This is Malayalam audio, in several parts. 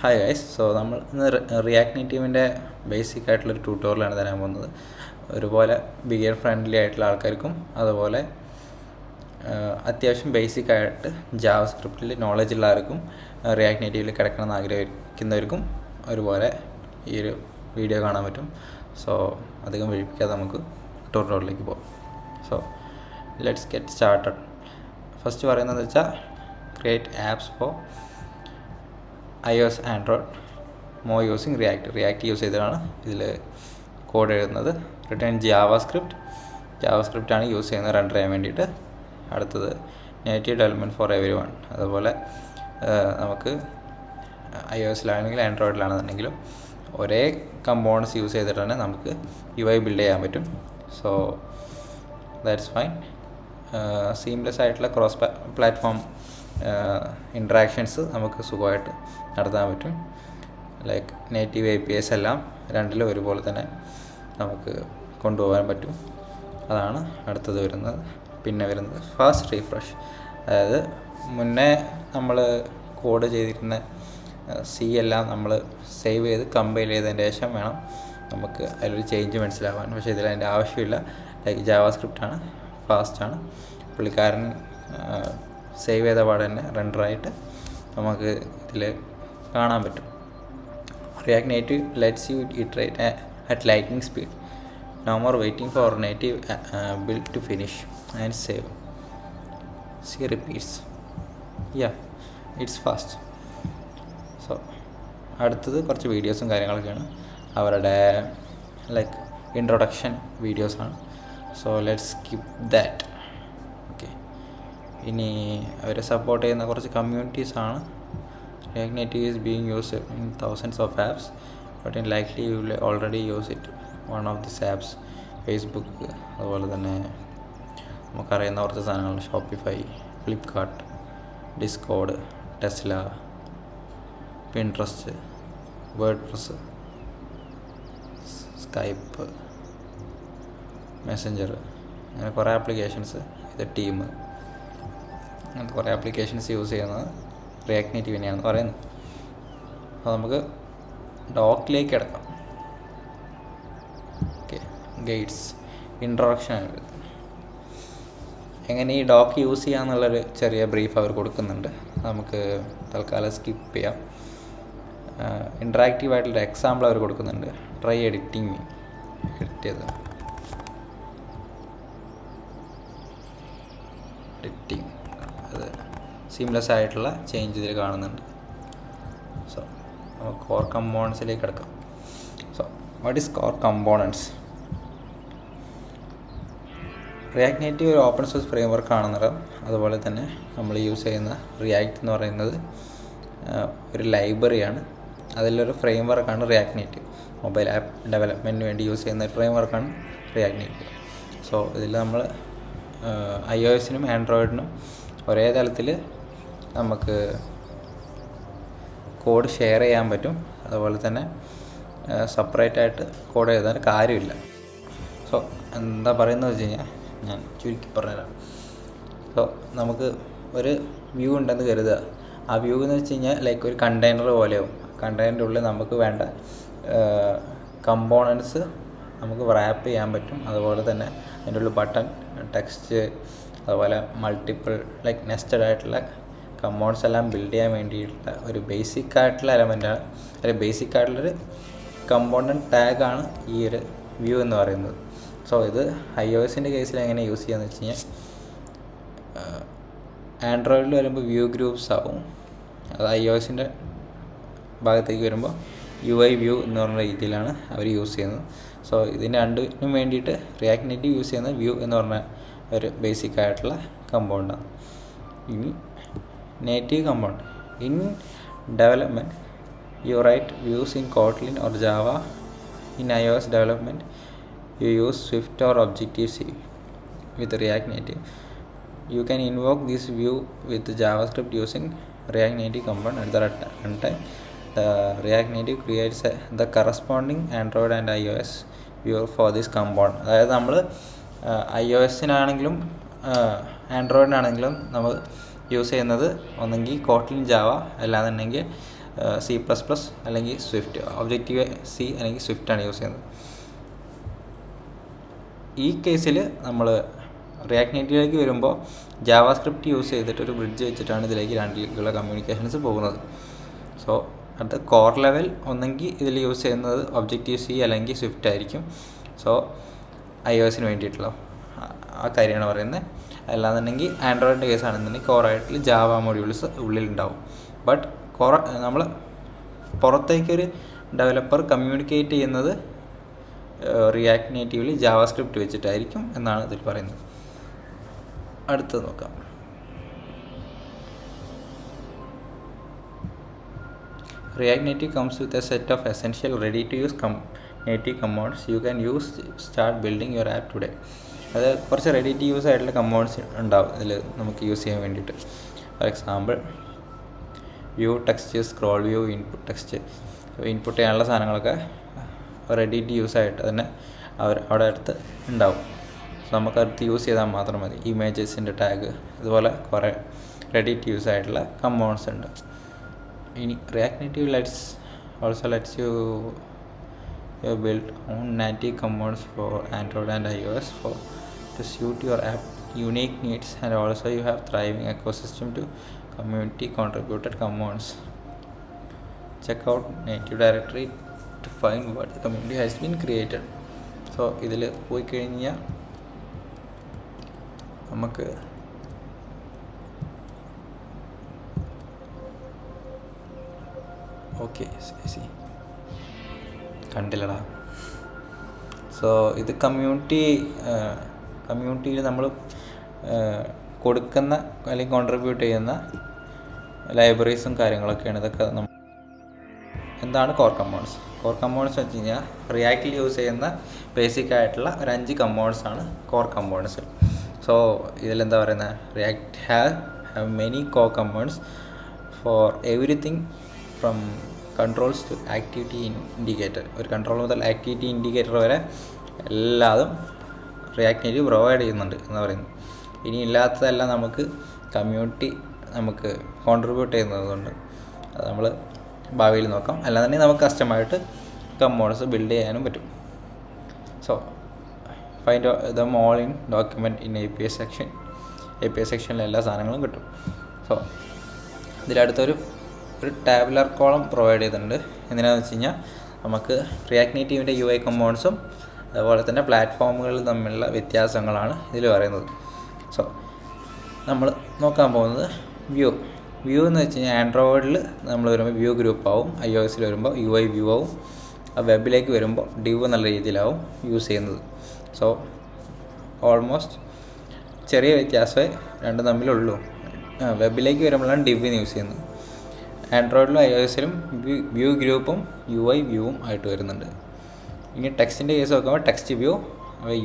Hi guys. നമ്മൾ ഇന്ന് റിയാക്ട് നേറ്റീവിൻ്റെ ബേസിക് ആയിട്ടുള്ളൊരു ട്യൂട്ടോറിയലാണ് തരാൻ പോകുന്നത്. ഒരുപോലെ ബിഗിനർ ഫ്രണ്ട്ലി ആയിട്ടുള്ള ആൾക്കാർക്കും അതുപോലെ അത്യാവശ്യം ബേസിക് ആയിട്ട് ജാവ സ്ക്രിപ്റ്റിൽ നോളജ് ഉള്ളവർക്കും റിയാക്ട് നേറ്റീവിൽ കിടക്കണമെന്ന് ആഗ്രഹിക്കുന്നവർക്കും ഒരുപോലെ ഈ ഒരു വീഡിയോ കാണാൻ പറ്റും. സോ അധികം വിഴിപ്പിക്കാതെ നമുക്ക് ട്യൂട്ടോറിയലിലേക്ക് പോകാം. So let's get started. First പറയുന്നത് വെച്ചാൽ create apps for iOS Android more using React use ചെയ്തിട്ടാണ് ഇതിൽ കോഡ് എഴുതുന്നത്. റിട്ടേൺ ജാവാസ്ക്രിപ്റ്റ് ആണ് യൂസ് ചെയ്യുന്നത് റെൻഡർ ചെയ്യാൻ വേണ്ടിയിട്ട്. അടുത്തത് native development for everyone. അതുപോലെ നമുക്ക് iOSലാണെങ്കിലും ആൻഡ്രോയിഡിലാണെന്നുണ്ടെങ്കിലും ഒരേ കമ്പോണൻസ് യൂസ് ചെയ്തിട്ടാണ് നമുക്ക് UI ബിൽഡ് ചെയ്യാൻ പറ്റും. So that's fine. സീംലെസ് ആയിട്ടുള്ള ക്രോസ് പ്ലാറ്റ്ഫോം ഇൻട്രാക്ഷൻസ് നമുക്ക് സുഖമായിട്ട് നടത്താൻ പറ്റും. ലൈക്ക് നേറ്റീവ് APIs എല്ലാം രണ്ടിലും ഒരുപോലെ തന്നെ നമുക്ക് കൊണ്ടുപോകാൻ പറ്റും. അതാണ് അടുത്തത് വരുന്നത്. പിന്നെ വരുന്നത് ഫാസ്റ്റ് റീഫ്രഷ്. അതായത് മുന്നേ നമ്മൾ കോഡ് ചെയ്തിരുന്ന C എല്ലാം നമ്മൾ സേവ് ചെയ്ത് കമ്പൈൽ ചെയ്തതിന് ശേഷം വേണം നമുക്ക് അതിലൊരു ചേഞ്ച് മനസ്സിലാവാൻ. പക്ഷേ ഇതിൽ അതിൻ്റെ ആവശ്യമില്ല. ലൈക്ക് ജാവാസ്ക്രിപ്റ്റാണ്, ഫാസ്റ്റാണ്. പുള്ളിക്കാരൻ സേവ് ചെയ്ത പാടെ തന്നെ റെൻഡറായിട്ട് നമുക്ക് ഇതിൽ കാണാൻ പറ്റും. React Native lets you iterate at lightning speed. No more waiting for native build to finish and save. See repeats. It's fast. So അടുത്തത് കുറച്ച് വീഡിയോസും കാര്യങ്ങളൊക്കെയാണ്. അവരുടെ ലൈക്ക് ഇൻട്രൊഡക്ഷൻ വീഡിയോസാണ്. So let's skip that. ഇനി അവരെ സപ്പോർട്ട് ചെയ്യുന്ന കുറച്ച് കമ്മ്യൂണിറ്റീസാണ്. React Native is being used in thousands of apps, but in likely you will already use it. One of these apps, Facebook, അതുപോലെ തന്നെ നമുക്കറിയുന്ന കുറച്ച് സാധനങ്ങൾ Shopify, Flipkart, Discord, Tesla, Pinterest, WordPress, Skype, Messenger, അങ്ങനെ കുറേ ആപ്ലിക്കേഷൻസ്. ഇത് ടീം, അങ്ങനത്തെ കുറേ ആപ്ലിക്കേഷൻസ് യൂസ് ചെയ്യുന്നത് റിയാക്ട് നേറ്റീവിനെയാണെന്ന് പറയുന്നത്. അപ്പോൾ നമുക്ക് ഡോക്കിലേക്ക് കിടക്കാം. ഓക്കെ, ഗൈഡ്സ് ഇൻട്രൊഡക്ഷൻ എങ്ങനെ ഈ ഡോക്ക് യൂസ് ചെയ്യാമെന്നുള്ളൊരു ചെറിയ ബ്രീഫ് അവർ കൊടുക്കുന്നുണ്ട്. നമുക്ക് തൽക്കാലം സ്കിപ്പ് ചെയ്യാം. ഇൻട്രാക്റ്റീവ് ആയിട്ടുള്ളൊരു എക്സാമ്പിൾ അവർ കൊടുക്കുന്നുണ്ട്. ട്രൈ എഡിറ്റിംഗ് എഡിറ്റ് ചെയ്ത് അത് സീംലെസ് ആയിട്ടുള്ള ചേഞ്ച് ഇതിൽ കാണുന്നുണ്ട്. സോ നമുക്ക് കോർ കമ്പോണൻസിലേക്ക് കിടക്കാം. So what is core components? React native ഒരു ഓപ്പൺ സോഴ്സ് ഫ്രെയിം വർക്ക് ആണെന്നറിയാം. അതുപോലെ തന്നെ നമ്മൾ യൂസ് ചെയ്യുന്ന റിയാക്ട് എന്ന് പറയുന്നത് ഒരു ലൈബ്രറിയാണ്. അതിലൊരു ഫ്രെയിം വർക്കാണ് റിയാക്ട് നേറ്റീവ്. മൊബൈൽ ആപ്പ് ഡെവലപ്മെൻറ്റിന് വേണ്ടി യൂസ് ചെയ്യുന്ന ഒരു ഫ്രെയിം വർക്കാണ് റിയാക്ട് നേറ്റീവ്. സോ ഇതിൽ നമ്മൾ iOSനും ആൻഡ്രോയിഡിനും ഒരേ തലത്തിൽ നമുക്ക് കോഡ് ഷെയർ ചെയ്യാൻ പറ്റും. അതുപോലെ തന്നെ സെപ്പറേറ്റ് ആയിട്ട് കോഡ് എഴുതാൻ കാര്യമില്ല. സോ എന്താ പറയുന്നത് വെച്ച് കഴിഞ്ഞാൽ ഞാൻ ചുരുക്കി പറഞ്ഞുതരാം. സോ നമുക്ക് ഒരു വ്യൂ ഉണ്ടെന്ന് കരുതുക. ആ വ്യൂ എന്ന് വെച്ച് കഴിഞ്ഞാൽ ലൈക്ക് ഒരു കണ്ടെയ്നർ പോലെയാവും. കണ്ടെയ്നറിൻ്റെ ഉള്ളിൽ നമുക്ക് വേണ്ട കമ്പോണൻസ് നമുക്ക് റാപ്പ് ചെയ്യാൻ പറ്റും. അതുപോലെ തന്നെ അതിൻ്റെ ഉള്ളിൽ ബട്ടൺ, ടെക്സ്റ്റ്, അതുപോലെ മൾട്ടിപ്പിൾ ലൈക്ക് നെസ്റ്റഡ് ആയിട്ടുള്ള കമ്പോണൻസ് എല്ലാം ബിൽഡ് ചെയ്യാൻ വേണ്ടിയിട്ടുള്ള ഒരു ബേസിക് ആയിട്ടുള്ള എലമെൻറ്റാണ്, ഒരു ബേസിക് ആയിട്ടുള്ളൊരു കമ്പോണൻറ്റ് ടാഗാണ് ഈ ഒരു വ്യൂ എന്ന് പറയുന്നത്. സോ ഇത് iOSൻ്റെ കേസിൽ എങ്ങനെ യൂസ് ചെയ്യാന്ന് വെച്ച് കഴിഞ്ഞാൽ ആൻഡ്രോയിഡിൽ വരുമ്പോൾ വ്യൂ ഗ്രൂപ്പ്സ് ആവും. അത് iOSൻ്റെ ഭാഗത്തേക്ക് വരുമ്പോൾ UI വ്യൂ എന്ന് പറഞ്ഞ രീതിയിലാണ് അവർ യൂസ് ചെയ്യുന്നത്. സോ ഇതിന് രണ്ടിനും വേണ്ടിയിട്ട് റിയാക്ട് നേറ്റീവ് യൂസ് ചെയ്യുന്നത് വ്യൂ എന്ന് പറഞ്ഞ ഒരു ബേസിക് ആയിട്ടുള്ള കമ്പോണ്ടാണ്. ഇനി native component. In development you write views in Kotlin or Java. In iOS development you use Swift or Objective C. With React Native you can invoke this view with JavaScript using React Native component at the run time. React Native creates the corresponding Android and iOS view for this compound. അതായത് നമ്മൾ iOSനാണെങ്കിലും ആൻഡ്രോയിഡിനാണെങ്കിലും നമ്മൾ യൂസ് ചെയ്യുന്നത് ഒന്നെങ്കിൽ കോട്ട്ലിൻ ജാവ, അല്ലാന്നുണ്ടെങ്കിൽ C++ അല്ലെങ്കിൽ സ്വിഫ്റ്റ്, ഒബ്ജക്റ്റീവ് സി അല്ലെങ്കിൽ സ്വിഫ്റ്റാണ് യൂസ് ചെയ്യുന്നത്. ഈ കേസിൽ നമ്മൾ റിയാക്ട് നേറ്റീവിലേക്ക് വരുമ്പോൾ ജാവാസ്ക്രിപ്റ്റ് യൂസ് ചെയ്തിട്ട് ഒരു ബ്രിഡ്ജ് വെച്ചിട്ടാണ് ഇതിലേക്ക് രണ്ടിലേക്കുള്ള കമ്മ്യൂണിക്കേഷൻസ് പോകുന്നത്. സോ അത് കോർ ലെവൽ ഒന്നെങ്കിൽ ഇതിൽ യൂസ് ചെയ്യുന്നത് ഒബ്ജക്റ്റീവ് സി അല്ലെങ്കിൽ സ്വിഫ്റ്റ് ആയിരിക്കും. സോ iOS-ന് വേണ്ടിയിട്ടുള്ള ആ കാര്യമാണ് പറയുന്നത്. അല്ലാന്നുണ്ടെങ്കിൽ ആൻഡ്രോയിഡിൻ്റെ കേസാണെന്നുണ്ടെങ്കിൽ കോറായിട്ട് ജാവ മൊഡ്യൂൾസ് ഉള്ളിലുണ്ടാവും. ബട്ട് നമ്മൾ പുറത്തേക്കൊരു ഡെവലപ്പർ കമ്മ്യൂണിക്കേറ്റ് ചെയ്യുന്നത് റിയാക്ട് നേറ്റീവിൽ ജാവാസ്ക്രിപ്റ്റ് വെച്ചിട്ടായിരിക്കും എന്നാണ് ഇതിൽ പറയുന്നത്. അടുത്തത് നോക്കാം. React Native comes with a set of essential ready-to-use native commands you can use to start building your app today. അത് കുറച്ച് റെഡി ടു യൂസ് ആയിട്ടുള്ള കമാൻഡ്സ് ഉണ്ടാവും ഇതിൽ നമുക്ക് യൂസ് ചെയ്യാൻ വേണ്ടിയിട്ട്. For example view text, scroll view, input text. Input ചെയ്യാനുള്ള സാധനങ്ങളൊക്കെ റെഡി ടു യൂസ് ആയിട്ട് തന്നെ അവിടെ അടുത്ത് ഉണ്ടാവും. നമുക്കടുത്ത് യൂസ് ചെയ്താൽ മാത്രം മതി. ഇമേജസിൻ്റെ ടാഗ്, അതുപോലെ കുറേ റെഡി ടു യൂസ് ആയിട്ടുള്ള കമാൻഡ്സ് ഉണ്ട്. ഇനി react native lets you build own native commands for Android and iOS to suit your app unique needs, and also you have thriving ecosystem to community contributed commands. Check out native directory to find what the community has been created. So ഇതിൽ പോയി കഴിഞ്ഞാൽ നമുക്ക് ഓക്കെ കണ്ടില്ലടാ. സോ ഇത് കമ്മ്യൂണിറ്റിയിൽ നമ്മൾ കൊടുക്കുന്ന അല്ലെങ്കിൽ കോൺട്രിബ്യൂട്ട് ചെയ്യുന്ന ലൈബ്രറീസും കാര്യങ്ങളൊക്കെയാണ് ഇതൊക്കെ. എന്താണ് കോർ കമാൻഡ്സ്? കോർ കമാൻഡ്സ് വെച്ച് കഴിഞ്ഞാൽ റിയാക്റ്റിൽ യൂസ് ചെയ്യുന്ന ബേസിക് ആയിട്ടുള്ള ഒരു 5 കമാൻഡ്സാണ് കോർ കമാൻഡ്സ്. സോ ഇതിലെന്താ പറയുന്നത്, React have many core commands for everything from controls to activity indicator. ഒരു കൺട്രോൾ മുതൽ ആക്ടിവിറ്റി ഇൻഡിക്കേറ്റർ വരെ എല്ലാതും റിയാക്ട് നേറ്റീവ് പ്രൊവൈഡ് ചെയ്യുന്നുണ്ട് എന്ന് പറയുന്നത്. ഇനി ഇല്ലാത്തതെല്ലാം നമുക്ക് കമ്മ്യൂണിറ്റി നമുക്ക് കോൺട്രിബ്യൂട്ട് ചെയ്യുന്നതുകൊണ്ട് അത് നമ്മൾ ഭാവിയിൽ നോക്കാം. അല്ലാതെ നമുക്ക് കസ്റ്റമായിട്ട് കമാൻഡ്സ് ബിൽഡ് ചെയ്യാനും പറ്റും. So find them all in document in API സെക്ഷനിൽ എല്ലാ സാധനങ്ങളും കിട്ടും. സോ ഇതിലടുത്തൊരു ടാബുലർ കോളം പ്രൊവൈഡ് ചെയ്തിട്ടുണ്ട്. എന്തിനാണെന്ന് വെച്ച് കഴിഞ്ഞാൽ നമുക്ക് റിയാക്ട് നേറ്റീവിൻ്റെ UI കമാൻഡ്സും അതുപോലെ തന്നെ പ്ലാറ്റ്ഫോമുകളിൽ തമ്മിലുള്ള വ്യത്യാസങ്ങളാണ് ഇതിൽ പറയുന്നത്. സോ നമ്മൾ നോക്കാൻ പോകുന്നത് വ്യൂ എന്ന് വെച്ച് കഴിഞ്ഞാൽ ആൻഡ്രോയിഡിൽ നമ്മൾ വരുമ്പോൾ വ്യൂ ഗ്രൂപ്പ് ആവും, iOS-ൽ വരുമ്പോൾ UI വ്യൂ ആവും, വെബിലേക്ക് വരുമ്പോൾ div എന്നുള്ള രീതിയിലാവും യൂസ് ചെയ്യുന്നത്. സോ ഓൾമോസ്റ്റ് ചെറിയ വ്യത്യാസമേ രണ്ടും തമ്മിലുള്ളൂ. വെബിലേക്ക് വരുമ്പോഴാണ് div യൂസ് ചെയ്യുന്നത്. ആൻഡ്രോയിഡിലും iOS-ലും വ്യൂ ഗ്രൂപ്പും UI വ്യൂവും ആയിട്ട് വരുന്നുണ്ട്. ഇനി ടെക്സ്റ്റിൻ്റെ കേസ് നോക്കുമ്പോൾ text view,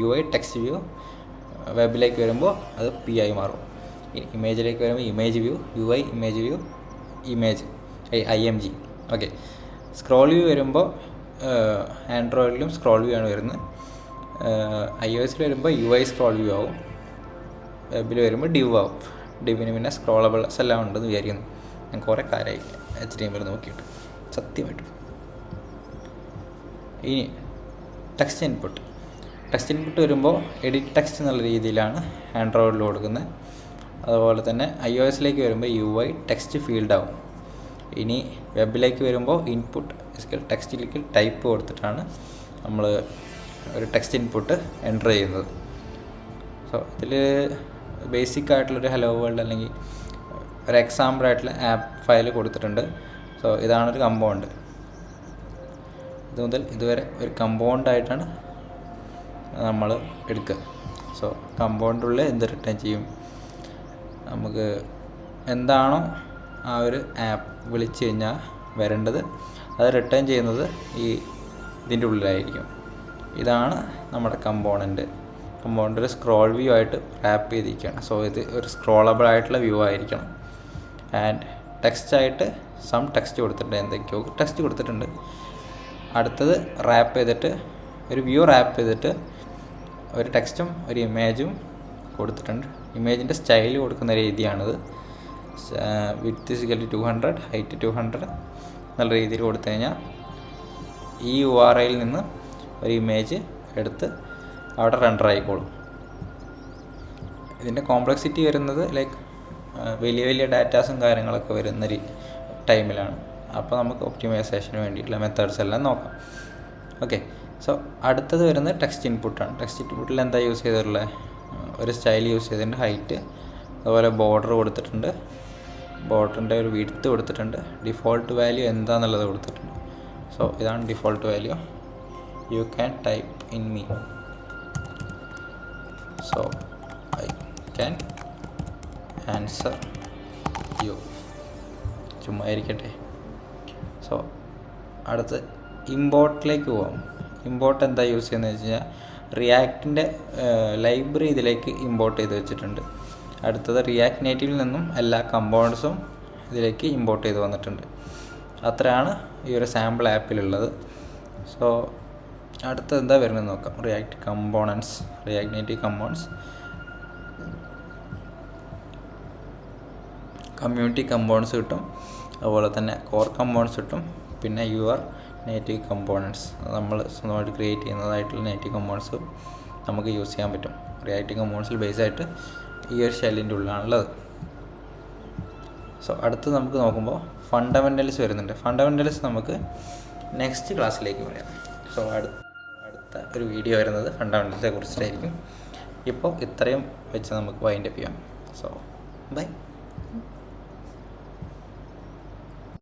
UI text view, വെബിലേക്ക് വരുമ്പോൾ അത് P ആയി മാറും. ഇമേജിലേക്ക് വരുമ്പോൾ image view, UI image view, image IMG. Okay. Scroll view വരുമ്പോൾ ആൻഡ്രോയിഡിലും സ്ക്രോൾ വ്യൂ ആണ് വരുന്നത്. iOS-ൽ വരുമ്പോൾ UI സ്ക്രോൾ വ്യൂ ആവും, വെബിൽ വരുമ്പോൾ div ആവും. divന് പിന്നെ സ്ക്രോളബിൾസ് എല്ലാം ഉണ്ടെന്ന് വിചാരിക്കുന്നു. ഞാൻ കുറേ കാര്യമായി HTML നോക്കിയിട്ട് സത്യമായിട്ടും. ഇനി ടെക്സ്റ്റ് ഇൻപുട്ട് വരുമ്പോൾ എഡിറ്റ് ടെക്സ്റ്റ് എന്നുള്ള രീതിയിലാണ് ആൻഡ്രോയിഡിൽ കൊടുക്കുന്നത്. അതുപോലെ തന്നെ iOS-ലേക്ക് വരുമ്പോൾ UI ടെക്സ്റ്റ് ഫീൽഡ് ആവും. ഇനി വെബിലേക്ക് വരുമ്പോൾ ഇൻപുട്ട് ടെക്സ്റ്റിലേക്ക് ടൈപ്പ് കൊടുത്തിട്ടാണ് നമ്മൾ ഒരു ടെക്സ്റ്റ് ഇൻപുട്ട് എൻ്റർ ചെയ്യുന്നത്. സോ ഇതിൽ ബേസിക് ആയിട്ടുള്ളൊരു ഹലോ വേൾഡ് അല്ലെങ്കിൽ ഒരു എക്സാമ്പിളായിട്ടുള്ള ആപ്പ് ഫയൽ കൊടുത്തിട്ടുണ്ട്. സോ ഇതാണൊരു കമ്പൗണ്ട്. ഇത് മുതൽ ഇതുവരെ ഒരു കമ്പൗണ്ടായിട്ടാണ് നമ്മൾ എടുക്കുക. സോ കമ്പൗണ്ടിനുള്ളിൽ എന്ത് റിട്ടേൺ ചെയ്യും, നമുക്ക് എന്താണോ ആ ഒരു ആപ്പ് വിളിച്ചു കഴിഞ്ഞാൽ വരേണ്ടത് അത് റിട്ടേൺ ചെയ്യുന്നത് ഇതിൻ്റെ ഉള്ളിലായിരിക്കും. ഇതാണ് നമ്മുടെ കമ്പോണൻ്റ് ഒരു സ്ക്രോൾ വ്യൂ ആയിട്ട് റാപ്പ് ചെയ്തിരിക്കുകയാണ്. സോ ഇത് ഒരു സ്ക്രോളബിൾ ആയിട്ടുള്ള വ്യൂ ആയിരിക്കണം. ആൻഡ് ടെക്സ്റ്റായിട്ട് ടെക്സ്റ്റ് കൊടുത്തിട്ടുണ്ട്, എന്തൊക്കെയോ ടെക്സ്റ്റ് കൊടുത്തിട്ടുണ്ട്. അടുത്തത് റാപ്പ് ചെയ്തിട്ട് ഒരു വ്യൂ റാപ്പ് ചെയ്തിട്ട് ഒരു ടെക്സ്റ്റും ഒരു ഇമേജും കൊടുത്തിട്ടുണ്ട്. ഇമേജിൻ്റെ സ്റ്റൈൽ കൊടുക്കുന്ന രീതിയാണിത്. വിഡ്ത്ത് = 200, ഹൈറ്റ് 200, എന്നുള്ള രീതിയിൽ കൊടുത്തു കഴിഞ്ഞാൽ ഈ URIൽ നിന്ന് ഒരു ഇമേജ് എടുത്ത് അവിടെ റെൻഡർ ആയിക്കോളും. ഇതിൻ്റെ കോംപ്ലക്സിറ്റി വരുന്നത് ലൈക്ക് വലിയ വലിയ ഡാറ്റാസും കാര്യങ്ങളൊക്കെ വരുന്ന ടൈമിലാണ്. അപ്പോൾ നമുക്ക് ഒപ്റ്റിമൈസേഷന് വേണ്ടിയിട്ടുള്ള മെത്തേഡ്സ് എല്ലാം നോക്കാം. ഓക്കെ, സോ അടുത്തത് വരുന്നത് ടെക്സ്റ്റ് ഇൻപുട്ടാണ്. ടെക്സ്റ്റ് ഇൻപുട്ടിൽ എന്താ യൂസ് ചെയ്തിട്ടുള്ളത്? ഒരു സ്റ്റൈൽ യൂസ് ചെയ്തിട്ടുണ്ട്, ഹൈറ്റ്, അതുപോലെ ബോർഡർ കൊടുത്തിട്ടുണ്ട്, ബോർഡറിൻ്റെ ഒരു വിഡ്ത്ത് കൊടുത്തിട്ടുണ്ട്, ഡിഫോൾട്ട് വാല്യൂ എന്താണെന്നുള്ളത് കൊടുത്തിട്ടുണ്ട്. സോ ഇതാണ് default value. You can type in me. So I can answer you. ചുമ്മാ ഇരിക്കട്ടെ. സോ അടുത്ത് ഇമ്പോർട്ടിലേക്ക് പോകാം. ഇമ്പോർട്ട് എന്താ യൂസ് ചെയ്യുന്നത് വെച്ച് കഴിഞ്ഞാൽ റിയാക്റ്റിൻ്റെ ലൈബ്രറി ഇതിലേക്ക് ഇമ്പോർട്ട് ചെയ്ത് വെച്ചിട്ടുണ്ട്. അടുത്തത് റിയാക്ട് നേറ്റീവിൽ നിന്നും എല്ലാ കമ്പോണൻസും ഇതിലേക്ക് ഇമ്പോർട്ട് ചെയ്ത് വന്നിട്ടുണ്ട്. അത്രയാണ് ഈ ഒരു സാമ്പിൾ ആപ്പിലുള്ളത്. സോ അടുത്തത് എന്താ വരുന്നത് നോക്കാം. React components, react native components, community components കിട്ടും, അതുപോലെ തന്നെ കോർ കമ്പോണൻസ് കിട്ടും, പിന്നെ യുവർ നേറ്റീവ് കമ്പോണൻസ്, നമ്മൾ സ്വന്തമായിട്ട് ക്രിയേറ്റ് ചെയ്യുന്നതായിട്ടുള്ള നേറ്റീവ് കമ്പോണൻസ് നമുക്ക് യൂസ് ചെയ്യാൻ പറ്റും. റിയാക്ട് കമ്പോണൻസിൽ ബേസ് ആയിട്ട് ഈ ഒരു ഷെല്ലിൻ്റെ ഉള്ളിലാണുള്ളത്. സോ അടുത്ത് നമുക്ക് നോക്കുമ്പോൾ ഫണ്ടമെൻ്റൽസ് വരുന്നുണ്ട്. ഫണ്ടമെൻ്റൽസ് നമുക്ക് നെക്സ്റ്റ് ക്ലാസ്സിലേക്ക് പറയാം. സോ അടുത്ത ഒരു വീഡിയോ വരുന്നത് ഫണ്ടമെൻ്റൽസിനെ കുറിച്ചിട്ടായിരിക്കും. ഇപ്പോൾ ഇത്രയും വെച്ച് നമുക്ക് വൈൻഡ് അപ്പ് ചെയ്യാം. So by.